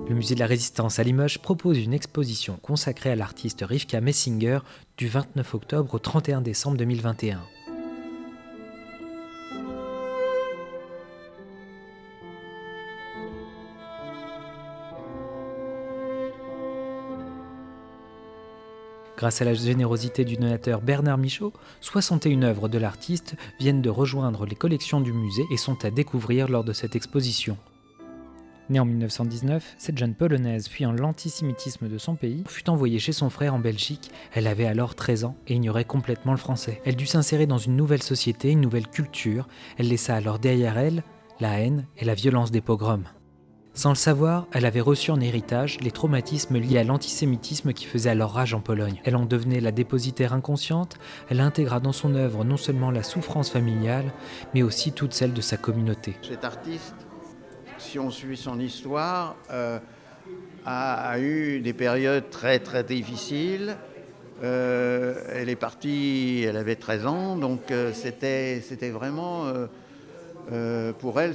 Le musée de la Résistance à Limoges propose une exposition consacrée à l'artiste Rivka Messinger du 29 octobre au 31 décembre 2021. Grâce à la générosité du donateur Bernard Michaud, 61 œuvres de l'artiste viennent de rejoindre les collections du musée et sont à découvrir lors de cette exposition. Née en 1919, cette jeune Polonaise, fuyant l'antisémitisme de son pays, fut envoyée chez son frère en Belgique. Elle avait alors 13 ans et ignorait complètement le français. Elle dut s'insérer dans une nouvelle société, une nouvelle culture. Elle laissa alors derrière elle la haine et la violence des pogroms. Sans le savoir, elle avait reçu en héritage les traumatismes liés à l'antisémitisme qui faisait alors rage en Pologne. Elle en devenait la dépositaire inconsciente. Elle intégra dans son œuvre non seulement la souffrance familiale, mais aussi toute celle de sa communauté. Cet artiste, si on suit son histoire, a eu des périodes très très difficiles. Elle est partie, elle avait 13 ans, donc c'était vraiment, pour elle,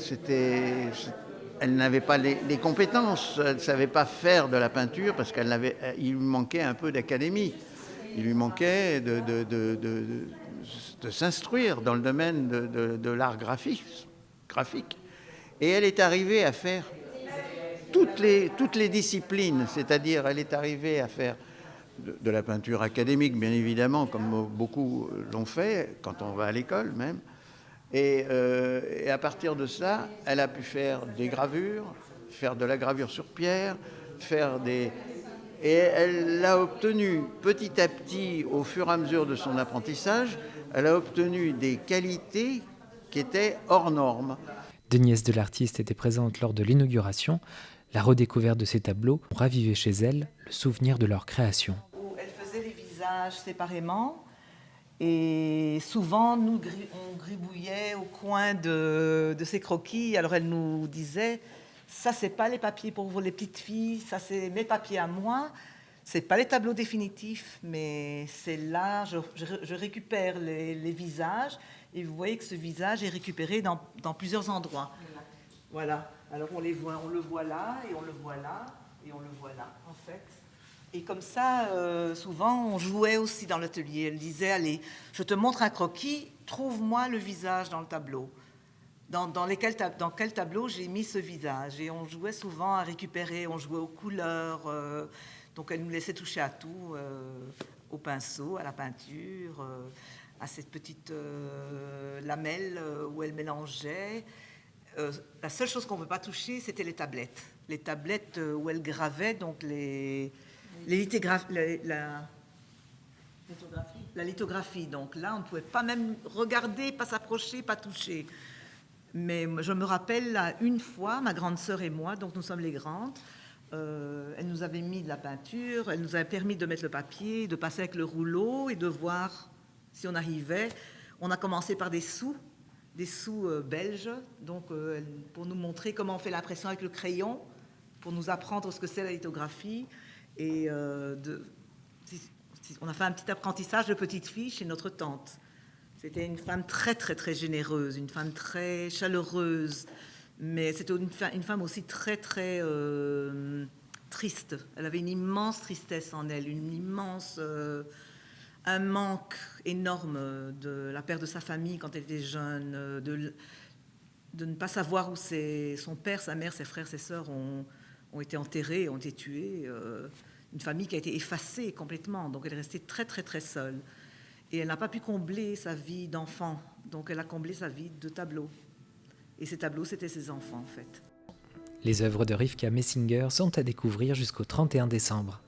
elle n'avait pas les compétences, elle ne savait pas faire de la peinture parce il lui manquait un peu d'académie. Il lui manquait de s'instruire dans le domaine de l'art graphique. Et elle est arrivée à faire toutes les disciplines, c'est-à-dire elle est arrivée à faire de la peinture académique, bien évidemment, comme beaucoup l'ont fait, quand on va à l'école même. Et à partir de ça, elle a pu faire des gravures, faire de la gravure sur pierre, Et elle a obtenu petit à petit, au fur et à mesure de son apprentissage, elle a obtenu des qualités qui étaient hors normes. Deux nièces de l'artiste étaient présentes lors de l'inauguration. La redécouverte de ces tableaux ravivait chez elles le souvenir de leur création. Elle faisait les visages séparément et souvent on gribouillait au coin de ses croquis. Alors elle nous disait « ça c'est pas les papiers pour vous les petites filles, ça c'est mes papiers à moi, c'est pas les tableaux définitifs, mais c'est là, je récupère les visages et vous voyez que ce visage est récupéré dans plusieurs endroits. » Voilà, alors on le voit là, et on le voit là, et on le voit là, en fait. Et comme ça, souvent, on jouait aussi dans l'atelier. Elle disait, allez, je te montre un croquis, trouve-moi le visage dans le tableau. Dans quel tableau j'ai mis ce visage. Et on jouait souvent à récupérer, on jouait aux couleurs. Donc elle nous laissait toucher à tout, au pinceau, à la peinture, à cette petite lamelle où elle mélangeait. La seule chose qu'on ne peut pas toucher, c'était les tablettes. Les tablettes où elle gravait, donc la lithographie. Donc là, on ne pouvait pas même regarder, pas s'approcher, pas toucher. Mais je me rappelle, là, une fois, ma grande sœur et moi, donc nous sommes les grandes, elle nous avait mis de la peinture, elle nous avait permis de mettre le papier, de passer avec le rouleau et de voir si on arrivait. On a commencé par des sous belges, donc pour nous montrer comment on fait l'impression avec le crayon, pour nous apprendre ce que c'est la lithographie. Et on a fait un petit apprentissage de petite fille chez notre tante. C'était une femme très, très, très généreuse, une femme très chaleureuse, mais c'était une femme aussi très, très triste. Elle avait une immense tristesse en elle, un manque énorme de la perte de sa famille quand elle était jeune, de ne pas savoir où son père, sa mère, ses frères, ses sœurs ont été enterrés, ont été tués. Une famille qui a été effacée complètement, donc elle est restée très très très seule. Et elle n'a pas pu combler sa vie d'enfant, donc elle a comblé sa vie de tableaux. Et ces tableaux, c'était ses enfants en fait. Les œuvres de Rivka Messinger sont à découvrir jusqu'au 31 décembre.